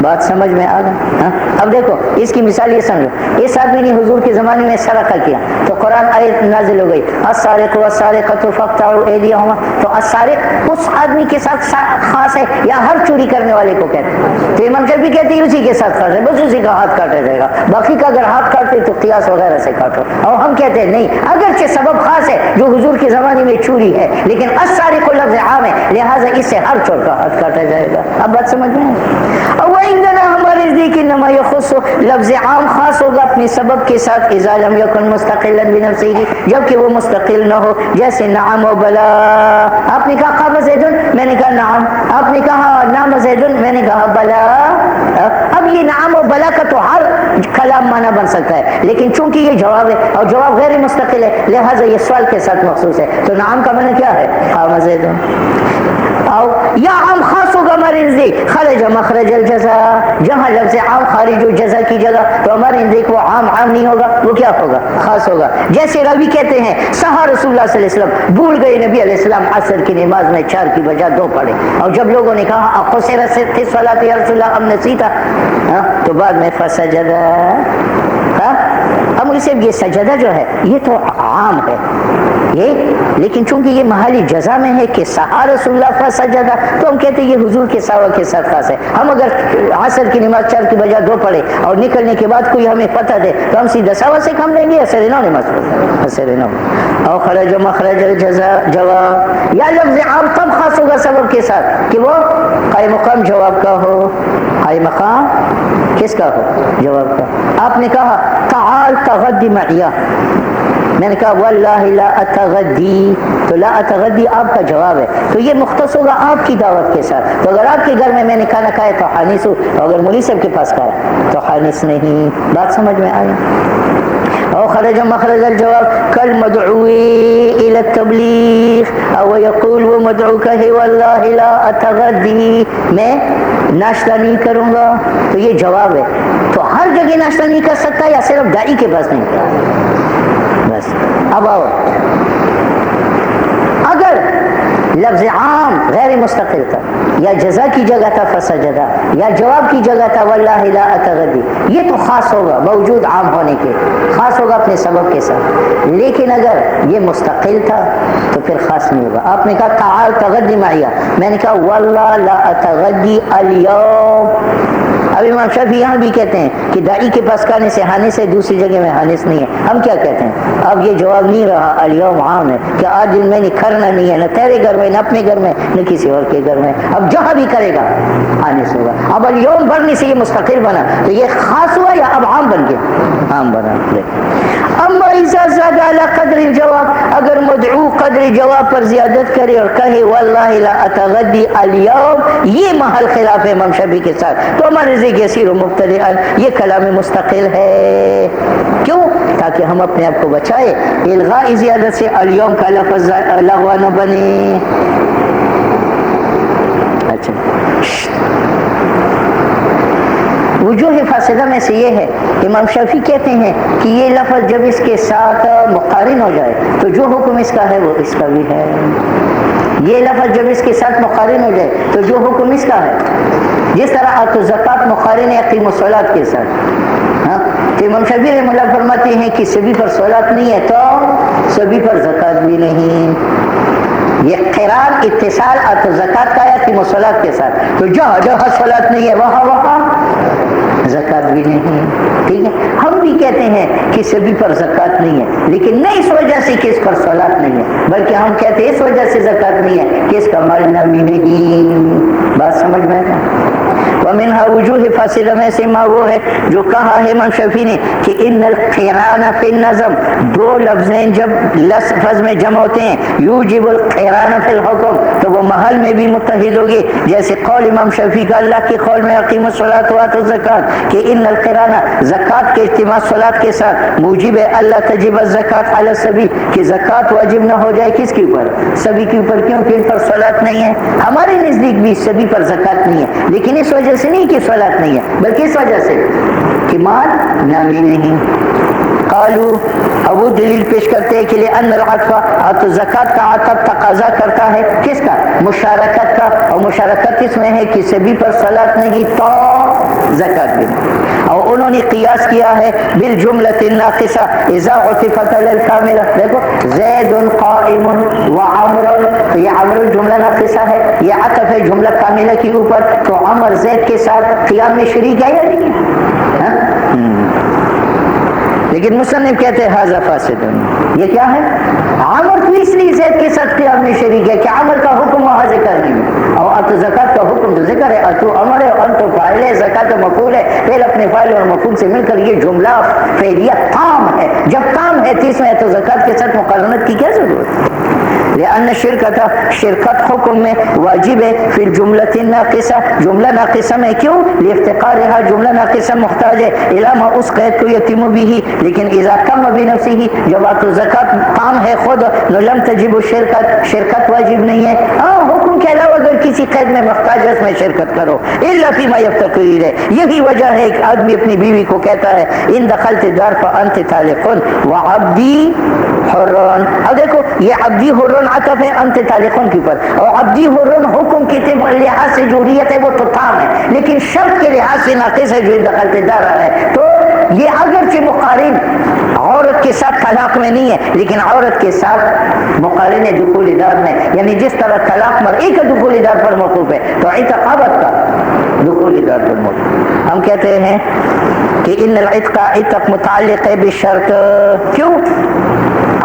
بات سمجھ میں آ گئی؟ ہاں، اب دیکھو اس کی مثال یہ سمجھو، اس آدمی نے حضور کے زمانے میں سرقہ کیا تو قرآن آیت نازل ہو گئی السارق والسارقۃ فاقطعوا ایدیہما، تو السارق اس آدمی کے ساتھ خاص ہے یا ہر چوری کرنے والے کو کہتے ہیں؟ تو امام شافعی کہتے ہیں اسی کے ساتھ خاص ہے، بس اسی کا ہاتھ کاٹا جائے گا، باقی کا اگر ہاتھ کاٹتے تو قیاس وغیرہ سے کاٹو، اور ہم کہتے ہیں نہیں، اگرچہ سبب خاص ہے جو حضور کے زمانے میں چوری ہے لیکن السارق لفظ عام ہے لہٰذا اس سے ہر چور کا ہاتھ کاٹا جائے گا۔ اب بات سمجھ میں آئی؟ وعندنا ہمارے نزدیک انما یخص، لفظ عام خاص ہوگا اپنے سبب کے ساتھ اذا لم یکن مستقلا بنفسه، جبکہ وہ مستقل نہ ہو، جیسے نعم و بلا، آپ نے کہا قام زید، میں نے کہا نعم، آپ نے کہا نام زید، میں نے کہا بلا، اب یہ نعم و بلا کا تو ہر کلام معنی بن سکتا ہے لیکن چونکہ یہ جواب ہے اور جواب غیر مستقل ہے لہٰذا یہ سوال کے ساتھ مخصوص ہے، تو نعم کا معنی کیا ہے؟ قام زید، او یا عام خاص ہوگا ہمارے نزدیک خرج مخرج الجزا، جہاں لفظ عام خارج ہو جزا کی جگہ تو ہمارے نزدیک وہ عام نہیں ہوگا، وہ کیا ہوگا؟ خاص ہوگا۔ جیسے راوی کہتے ہیں سحر رسول اللہ صلی اللہ علیہ وسلم، بھول گئے نبی علیہ السلام عصر کی نماز میں 4 کی بجائے 2 پڑھے، اور جب لوگوں نے کہا اقصرت فی الصلاۃ یا رسول اللہ ام نسیت، تو بعد میں فسجد، اب اسے یہ سجدہ جو ہے یہ تو عام ہے یہ، لیکن چونکہ یہ محل جزا میں ہے کہ سحر رسول اللہ فسجدہ، تو ہم کہتے ہیں یہ حضور کے سوا کے ساتھ خاص ہے۔ ہم اگر عصر کی نماز 4 کی بجائے 2 پڑھے اور نکلنے کے بعد کوئی ہمیں پتہ دے تو ہم سیدھا سوا سے کم لیں گے اثر نو نماز پڑھیں، اثر نو، اور خرج مخرج الجزا جواب، یا لفظ عام تب خاص ہوگا سبب کے ساتھ کہ وہ قائم مقام جواب کا ہو، قائم مقام کس کا ہو؟ جواب کا۔ آپ نے کہا تعال تغدی معیا، میں نے کہا واللہ لا اتغدی، تو لا اتغدی آپ کا جواب ہے، تو یہ مختص ہوگا آپ کی دعوت کے ساتھ، تو اگر آپ کے گھر میں نے کھانا کھایا تو حانس ہو، اور اگر مولوی صاحب کے پاس کھایا تو حانس نہیں۔ بات سمجھ میں آئی؟ اور خرج مخرج الجواب کل مدعوی الى التبلیغ، او یقول وہ مدعو کہے واللہ لا اتغدی، میں ناشتہ نہیں کروں گا، تو یہ جواب ہے، تو ہر جگہ ناشتہ نہیں کر سکتا یا صرف داعی کے پاس نہیں کرتا؟ بس اب آؤ، اگر لفظ عام غیر مستقل تھا یا جزا کی جگہ تھا فسجدہ یا جواب کی جگہ تھا واللہ لا اتغدی، یہ تو خاص ہوگا باوجود عام ہونے کے، خاص ہوگا اپنے سبب کے ساتھ، لیکن اگر یہ مستقل تھا تو پھر خاص نہیں ہوگا۔ آپ نے کہا تعال تغدی معیا، میں نے کہا واللہ لا اتغدی اليوم، اب امام شافعی یہاں بھی کہتے ہیں کہ داعی کے پاس کھانے سے حانس ہے، دوسری جگہ میں حانس نہیں ہے. ہم کیا کہتے ہیں؟ اب یہ جواب نہیں رہا، الیوم عام ہے کہ آج دن میں نے کھرنا نہیں ہے، نہ تیرے گھر میں، نہ اپنے گھر میں، نہ کسی اور کے گھر میں. اب جہاں بھی کرے گا حانس ہوگا. اب الیوم بڑھنے سے یہ مستقل بنا تو یہ خاص ہوا یا اب عام بن گیا؟ عام بنا. اما اذا زاد على قدر الجواب، اگر مدعو قدر جواب پر زیادت کرے اور کہے واللہ لا اتغدی اليوم، یہ محل خلاف ہے امام شافعی کے ساتھ، تو ہمارے ذکر یسیر و مبتدئ، یہ کلام مستقل ہے. کیوں؟ تاکہ ہم اپنے آپ کو بچائے الغاء زیادت سے اليوم کا لفظ لغو نہ بنے. اچھا، وجوہ فاسدہ میں سے یہ ہے، امام شافعی کہتے ہیں کہ یہ لفظ جب اس کے ساتھ مقارن ہو جائے تو جو حکم اس کا ہے وہ اس کا بھی ہے. یہ لفظ جب اس کے ساتھ مقارن ہو جائے تو جو حکم اس کا ہے، جس طرح آت و زکات مقارن ہے اقیم الصلاۃ کے ساتھ. ہاں تو امام شافعی رحمہ اللہ فرماتے ہیں کہ سبھی پر صلاۃ نہیں ہے تو سبھی پر زکات بھی نہیں. یہ قران اتصال آت و زکات کا ہے اقیم الصلاۃ کے ساتھ، تو جہاں جہاں صلاۃ نہیں ہے وہاں وہاں زکات بھی نہیں. ٹھیک ہے، ہم بھی کہتے ہیں کہ سبھی پر زکات نہیں ہے، لیکن نہ اس وجہ سے کہ اس پر صلاۃ نہیں ہے، بلکہ ہم کہتے ہیں اس وجہ سے زکات نہیں ہے کہ اس کا مال نامی نہیں. بات سمجھ میں آیا؟ ومنها وجوہ فاصلہ میں سے ما وہ ہے جو کہا ہے امام شافعی نے کہ ان القران فی النظم، دو لفظیں جب لفظ میں جمع ہوتے ہیں یوجب القران فی الحکم، تو وہ محل میں بھی متحد ہوگی. جیسے قول امام شافعی کا اللہ کے قول میں اقیم الصلاۃ وآتوا الزکات کہ ان القران زکات کے اجتماع صلاۃ کے ساتھ موجب ہے اللہ تجب الزکات علی السبی، کہ زکات واجب نہ ہو جائے کس کے اوپر؟ سبھی کے اوپر. کیوں کہ ان پر صلاۃ نہیں ہے. ہمارے نزدیک بھی سبھی پر زکات نہیں ہے، لیکن اس وجہ سے نہیں کہ صلاۃ نہیں ہے، بلکہ اس وجہ سے کہ مال نامی نہیں. قالو ابو دلیل پیش کرتے ہیں کہ لأن العطف زکات کا عطف تقاضا کرتا ہے کس کا؟ مشارکت کا، اور مشارکت کس میں ہے کہ سبھی پر صلاۃ نہیں تو زکات بھی نہیں. اور انہوں نے قیاس کیا ہے بالجملۃ الناقصہ اذا عطفت علی الکاملہ. دیکھو زید قائم وعمر، تو یہ عمر جملہ ناقصہ ہے، یہ عطف ہے جملہ کاملہ کے اوپر، تو عمر زید کے ساتھ قیام میں شریک ہے یا نہیں ہے؟ لیکن مصنف کہتے ہیں ھذا فاسد، یہ کیا ہے؟ عمر تو اس لیے زید کے ساتھ قیام میں شریک ہے کہ عمر کا حکم وہاں ذکر نہیں ہے، اور اتو زکات کا حکم تو ذکر ہے. اتو امر ہے، انتو فاعل ہے، زکات مفعول ہے. پھر اپنے فاعل اور مفعول سے مل کر یہ جملہ فعلیہ تام ہے. جب تام ہے تو اس میں اتو زکات کے ساتھ مقارنت کی کیا ضرورت ہے؟ لأن شرکت حکم میں واجب ہے فی الجملۃ الناقصہ، جملہ ناقصہ میں. کیوں؟ لافتقارها، جملہ ناقصہ محتاج ہے الی ما اس قید کو یتم به، لیکن اذا تم بنفسه، جب اتو زکات تام ہے خود، لم تجب شرکت واجب نہیں ہے. ہاں حکم کے علاوہ اگر کسی قید میں محتاج ہے اس میں شرکت کرو، الا فيما يفتقر الیہ. یہی وجہ ہے کہ آدمی اپنی بیوی کو کہتا ہے ان دخلت دار فانت طالق وعبدی حران. اب دیکھو یہ عبدی حران عطف ہے انت طالقون کے اوپر، اور عبدی حران حکم کے لحاظ سے جو ریت ہے وہ تو تام ہے، لیکن شرط کے لحاظ سے ناقص ہے جو دخلت دار ہے. تو یہ اگرچہ مقارن عورت کے ساتھ طلاق میں نہیں ہے، لیکن عورت کے ساتھ مقارن ہے دخول دار میں. یعنی جس طرح طلاق مرئی کا دخول دار پر موقوف ہے تو عتق عبد کا دخول دار پر موقوف. ہم کہتے ہیں کہ ان العتق عتق متعلق ہے بشرط. کیوں؟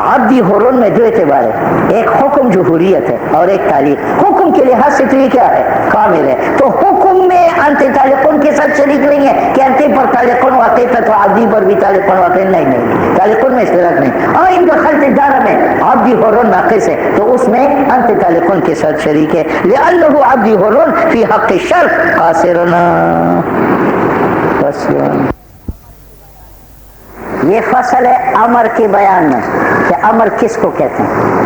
عبدی حرون میں دو اعتبار ہے، ایک حکم جو حریت ہے اور ایک تعلیق. حکم کے لحاظ سے تو یہ کیا ہے؟ کامل ہے. تو حکم میں انت طالقون کے ساتھ شریک نہیں ہے کہ انت پر طالقون واقع ہے تو عبدی پر بھی طالقون واقع نہیں طالقون میں اشتراک نہیں. اور ان دخلت دار میں عبدی حرون ناقص ہے تو اس میں انت طالقون کے ساتھ شریک ہے. لأنه عبدی حرون فی حق الشرط قاصرنا. یہ فصل ہے امر کے بیان میں کہ امر کس کو کہتے ہیں.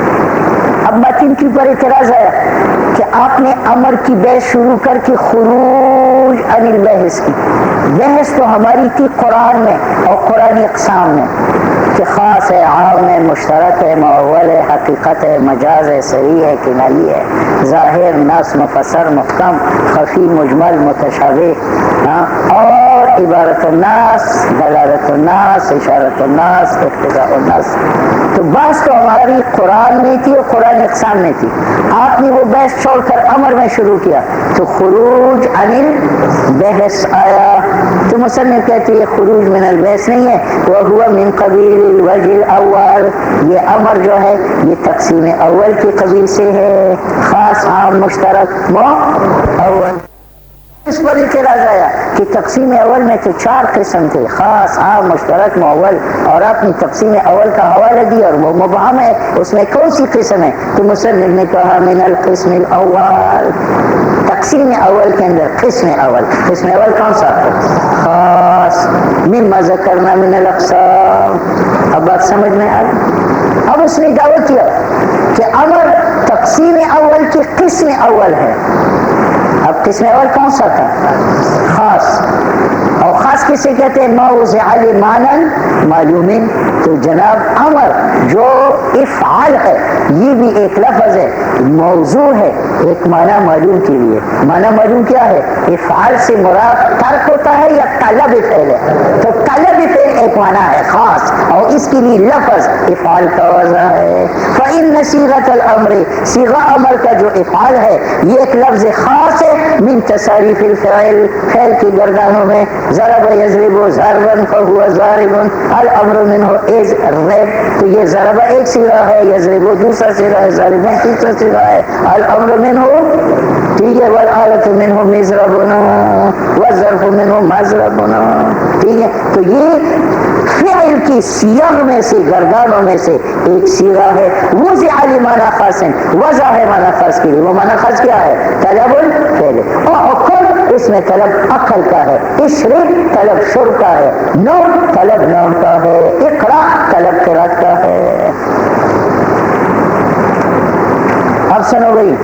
اب متن کے اوپر اعتراض ہے کہ آپ نے امر کی بحث شروع کر کے خروج عن البحث کی. بحث تو ہماری تھی قرآن میں اور قرآنی اقسام میں کہ کہ خاص ہے، عام ہے، مشترک ہے، معول ہے، حقیقت ہے، مجاز ہے، صحیح ہے، کنائی ہے، ظاہر، نص، مفسر، محکم، خفی، مجمل، متشابہ، اور عبارت الناس، دلالت الناس، اشارت الناس، اقتضاء الناس. تو بحث تو ہماری قرآن میں تھی اور قرآن اقسام میں تھی. آپ نے وہ بحث چھوڑ کر امر میں شروع کیا تو خروج عن البحث آیا. تو مصنف کہتے یہ خروج من البحث نہیں ہے، وهو من قبیل الوجه الاول. یہ امر جو ہے یہ تقسیم اول کی قبیل سے ہے، خاص عام مشترک اول. اس پر اعتراض آیا کہ تقسیم اول میں تو 4 قسم تھے، خاص عام مشترک معول، اور آپ نے تقسیم اول کا حوالہ دیا اور وہ مبہم ہے، اس میں کون سی قسم ہے؟ تو مصنف نے کہا من القسم الاول، تقسیم اول کے اندر قسم اول. قسم اول کون سا؟ خاص. مما ذکرنا من الاقسام. اب بات سمجھ میں آ گئی؟ اب اس نے دعویٰ کیا کہ امر تقسیم اول کی قسم اول ہے. اب قسم اول کون سا تھا؟ خاص. اور خاص کسے کہتے ہیں؟ ما وضع لمعنى معلوم. تو جناب امر جو افعال ہے یہ بھی ایک لفظ ہے، موضوع ہے ایک معنی معلوم کے لیے. معنی معلوم کیا ہے؟ افعال سے مراد ترک ہوتا ہے یا طلب فعل ہے؟ تو طلب فعل ایک معنی ہے خاص، اور اس کے لیے لفظ افعال کا وضع ہے. فإن صيغة الامر، صيغہ امر کا جو افعال ہے یہ ایک لفظ خاص ہے. من تصاریف الفعل، فعل کی گردانوں میں ضرب یضرب ضربا فهو ضارب، الامر منه اضرب. تو یہ ضرب ایک صیغہ ہے، یضرب دوسرا صیغہ ہے، ضارب تیسرا صیغہ ہے، الامر منه ٹھیک ہے، والآلۃ منه مضربنا والظرف منه مضربنا. ٹھیک ہے، تو یہ فعل کی صیغ میں سے گردانوں میں سے ایک صیغہ ہے. وضع لمعنى خاص، وضع ہے معنی خاص کے لیے. وہ معنی خاص کیا ہے؟ طلب الفعل. اور حکم اس میں طلب عقل کا ہے، اشرب طلب شرب کا ہے، نوم طلب نوم کا ہے، اقرا طلب قرات کا ہے. اب سنو بھائی،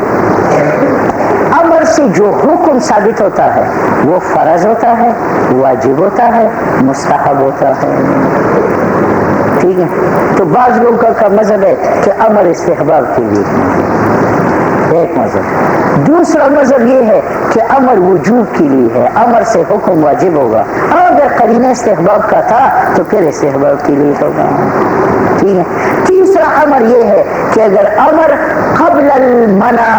امر سے جو حکم ثابت ہوتا ہے وہ فرض ہوتا ہے، واجب ہوتا ہے، مستحب ہوتا ہے. ٹھیک ہے، تو بعض لوگوں کا مذہب ہے کہ امر استحباب کے لیے، ایک مذہب. دوسرا مذہب یہ ہے کہ امر وجوب کے لیے ہے، امر سے حکم واجب ہوگا. اگر قرینہ استحباب کا تھا تو پھر استحباب کے لیے ہوگا. ٹھیک ہے. تیسرا امر یہ ہے کہ اگر امر قبل المنع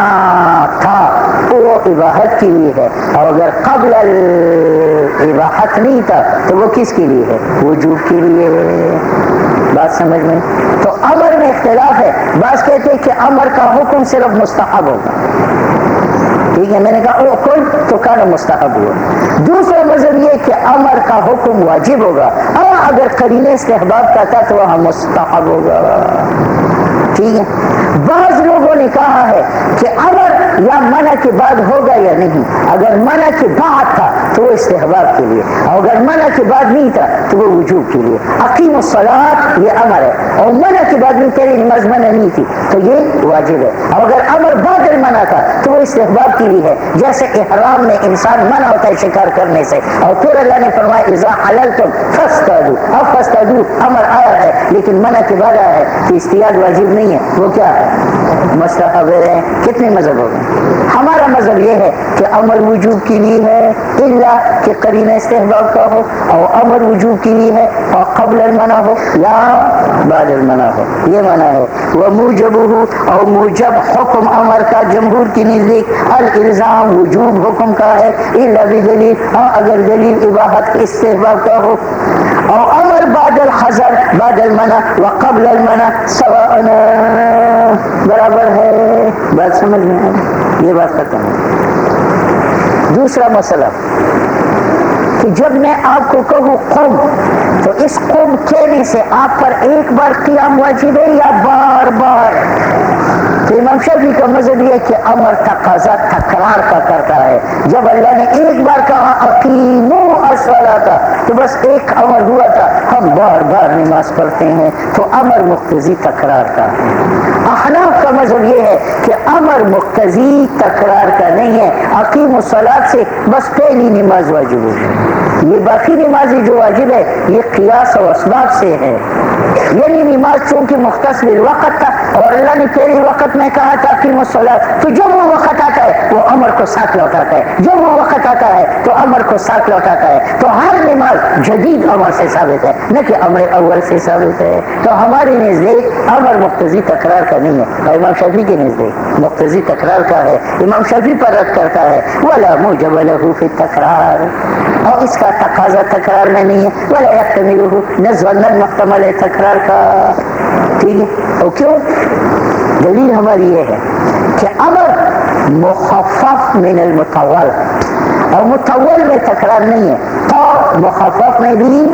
تھا تو وہ اباحت کے لیے ہے، اور اگر قبل الاباحت نہیں تھا تو وہ کس کے لیے ہے؟ وجوب کے لیے. بات سمجھ میں؟ تو امر میں اختلاف ہے. بعض کہتے ہیں کہ امر کا حکم صرف مستحب ہوگا. ٹھیک ہے، میں نے کہا کل تو کانا مستحب ہوا. دوسرا مذہب یہ کہ امر کا حکم واجب ہوگا، اور اگر قرینہ استحباب کا تھا تو وہاں مستحب ہوگا. ٹھیک ہے. بعض لوگوں نے کہا ہے کہ امر یا منع کے بعد ہوگا یا نہیں. اگر منع کے بعد تھا تو وہ استحباب کے لیے، اور اگر منع کے بعد نہیں تھا تو وہ وجوب کے لیے. اقیم الصلاۃ یہ امر ہے، اور منع کے بعد بھی تیری نماز منع نہیں تھی تو یہ واجب ہے. اور اگر امر بعد منع تھا تو وہ استحباب کے لیے ہے. جیسے احرام میں انسان منع ہوتا ہے شکار کرنے سے، اور پھر اللہ نے فرمایا اذا حللتم فاصطادوا. اب فاصطادوا امر آیا ہے لیکن منع کے بعد آیا ہے تو اصطیاد واجب نہیں ہے، وہ کیا ہے؟ مستحب ہے. کتنے مذہب ہو گئے؟ ہمارا مذہب یہ ہے کہ امر وجوب کے لیے ہے الا کہ قرینہ استحباب کا ہو، اور امر وجوب کے لیے ہے اور قبل المنع ہو یا بعد المنع ہو. یہ منع ہے. وموجبہ، اور موجب حکم امر کا جمہور کی نزدیک الالزام وجوب حکم کا ہے الا بدلیل، اگر دلیل اباحت استحباب کا ہو. اور امر بعد الحظر بعد المنع وقبل المنع سواء برابر ہے. بات سمجھ میں آئی؟ یہ بات ختم ہے. دوسرا مسئلہ کہ جب میں آپ کو کہوں قم، تو اس قم کہنے سے آپ پر ایک بار قیام واجب ہے یا بار بار؟ تو امام شافعی کا مذہب یہ ہے کہ امر تقاضا تکرار کا کرتا ہے. جب اللہ نے ایک بار کہا اقیموا الصلاۃ تو بس ایک امر ہوا تھا، ہم بار بار نماز پڑھتے ہیں تو امر مقتضی تکرار کا ہے. احناف کا کا مذہب یہ ہے کہ امر مقتضی تکرار کا نہیں ہے. اقیم الصلاۃ سے بس پہلی نماز واجب ہوگی، یہ باقی نمازیں جو واجب ہے یہ قیاس و اسباب سے ہے. یعنی نماز چونکہ مختص بالوقت تھا اور اللہ نے پہلے وقت میں کہا تھا اقیم الصلاۃ، تو جو وہ وقت آتا ہے وہ امر کو ساتھ لوٹاتا ہے، جو وہ وقت آتا ہے تو امر کو ساتھ لوٹاتا ہے. تو ہر نماز جدید امر سے ثابت ہے، نہ کہ امر اول سے ثابت ہے. تو ہمارے نزدیک امر مقتضی تکرار کا نہیں ہے، اور امام شافعی کے نزدیک مقتضی تکرار کا ہے. امام شافعی پر رد کرتا ہے ولا موجب له فی التکرار، اور اس کا تقاضا تکرار میں نہیں ہے. ولا یحتملہ نزول محتمل ہے تکرار کا. ٹھیک ہے، اور کیوں؟ دلیل ہماری یہ ہے کہ امر مخفف من المطول، اور مطول میں تکرار نہیں ہے، تو مخفف میں بھی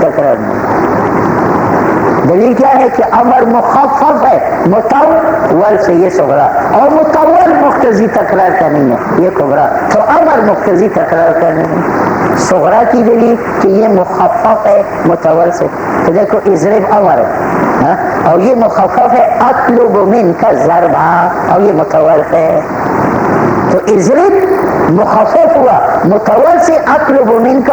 تکرار نہیں ہے. دلیل کیا ہے کہ امر مخفف ہے مطول سے یہ صغرا، اور مطول مقتضی تکرار کا نہیں ہے یہ کبرا. تو امر مقتضی تکرار کا نہیں ہے. صغرا کی دلیل کہ یہ مخفف ہے مطول سے، تو دیکھو اضرب امر ہے اور یہ مخفف ہے اطلب منک ضربا، اور یہ مطول ہے. تو اضرب مخفف ہوا، مطول سے اطلب منک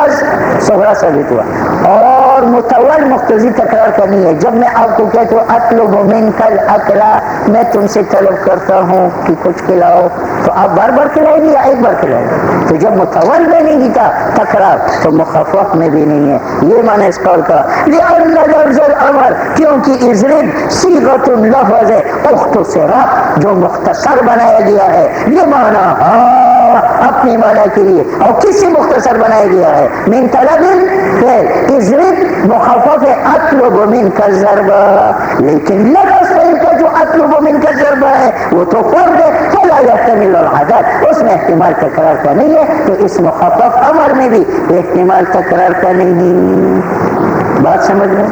صغرا ثابت ہوا. اور مطول مقتضی تکرار کا نہیں ہے. جب میں آپ کو کہتا ہوں اطلب منک الاکلا، میں تم سے طلب کرتا ہوں کہ کچھ کھلاؤ، تو آپ بار بار کھلائیں گے یا ایک بار کھلائیں گے؟ تو جب مطول میں نہیں تھا تکرار تو مخفف میں بھی نہیں ہے. یہ معنی اس قول کا لأن لفظ الامر، کیونکہ اضرب صیغۃ اللفظ اختصرت، جو مختصر بنایا گیا ہے، یہ معنی اپنے معنی کے لیے. اور کس سے مختصر بنایا گیا ہے؟ من طلب فعل، اضرب مخفف ہے اطلب منک الضرب، لیکن لفظ فعل کا جو اطلب منک الضرب ہے وہ تو فرد ہے، فلا يحتمل الحدث، اس میں احتمال تکرار کا نہیں ہے. تو اس مخفف امر میں بھی احتمال تکرار کا نہیں. بات سمجھ میں؟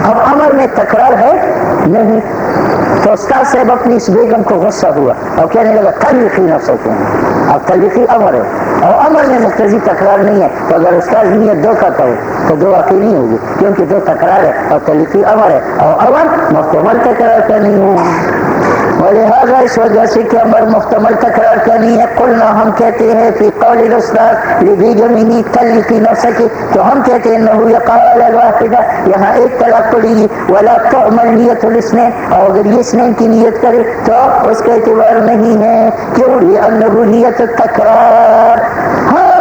اب امر میں تکرار ہے نہیں، تو استاد صاحب اپنی اس بیگم کو غصہ ہوا اور کہنے لگا طلیقی نفسکم. اب طلیقی امر ہے اور امر میں مقتضی تکرار نہیں ہے، تو اگر استاد نیت دو کا ہو تو دو واقعی نہیں ہوگی، کیونکہ دو تکرار ہے اور طلیقی امر ہے، اور امر محتمل تکرار کا نہیں ہے. ولہذا اس وجہ سے کہ امر محتمل تکرار کا نہیں ہے، قلنا ہم کہتے ہیں فی قول الاستاذ لبیگمہ طلیقی نفسک، تو ہم کہتے ہیں انہو یقال الواحدہ، یہاں ایک طلاق پڑی گی، ولا تعمل نیت الاثنین، اور اگر یہ اثنین کی نیت کرے تو اس کا اعتبار نہیں ہے. کیوں؟ لأنہ نیت التکرار. ہاں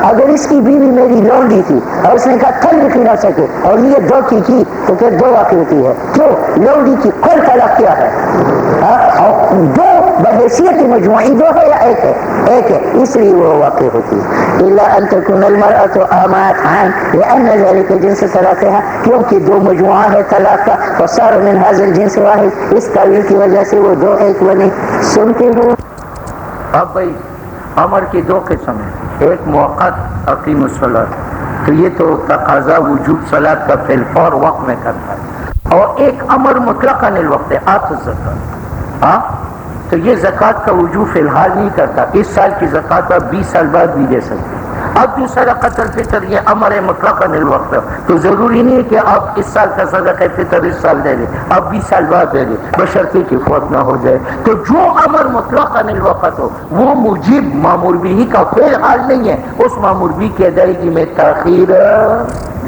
اگر اس کی بیوی میری لونڈی تھی اور اس نے کہا طلیقی نفسک اور نیت دو کی تو پھر دو واقع ہوتی ہے. کیوں؟ لونڈی کی کل طلاق کیا ہے؟ اور دو بحیثیت مجموعی دو ہے یا ایک ہے؟ ایک ہے، اس لیے وہ واقع ہوتی ہے. الا ان تكون المرأة اماتان لان ذلك جنس ثلاثها، کیونکہ دو مجموعہ ہے طلاق کا، فصار من هذا الجنس واحد، اس تعویل کی وجہ سے وہ دو ایک بنے. سنتے ہو؟ اب بھائی امر کی دو قسم ہیں، ایک موقت اقیم الصلاۃ، تو یہ تو تقاضا وجوب صلاۃ کا فی الفور وقت میں کرتا ہے، اور ایک امر مطلقاً الوقت ہے آت الزکات. تو یہ زکوٰۃ کا وجوب فی الحال نہیں کرتا، اس سال کی زکوٰۃ آپ 20 سال بعد بھی دے سکتے. اب جو صدقۃ الفطر یہ امر ہے مطلقاً الوقت، تو ضروری نہیں ہے کہ آپ اس سال کا صدقہ فطر اس سال دے دیں، آپ 20 سال بعد دے دیں بشرطے کہ فوت نہ ہو جائے. تو جو امر مطلقاً الوقت ہو وہ موجب مامور بھی کا فی الحال نہیں ہے، اس مامور بھی کی ادائیگی میں تاخیر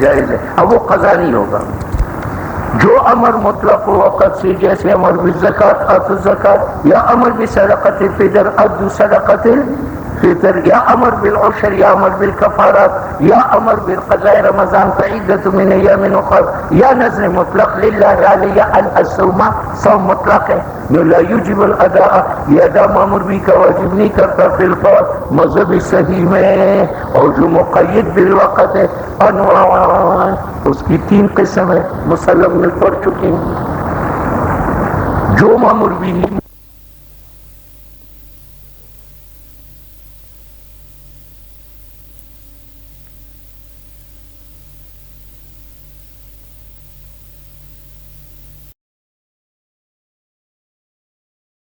جائز ہے، اب وہ قضا نہیں ہوگا. جو امر مطلق وقت سے، جیسے امر بالزکات آتوا الزکات، یا امر بصدقۃ الفطر ادوا صدقۃ الفطر، یا امر بالعشر، یا امر بالکفارات، یا امر بالقضاء رمضان فعدۃ من ایام اخر، یا نذر مطلق للہ علی ان الصوم، صوم مطلق ہے جو لا یوجب الاداء، یہ ادا مامور بھی کا واجب نہیں کرتا فی الفور مذہب صحیح میں. اور جو مقید بالوقت ہے انواع، اس کی 3 قسم ہے مسلم میں پڑھ چکے ہیں. جو مامور بھی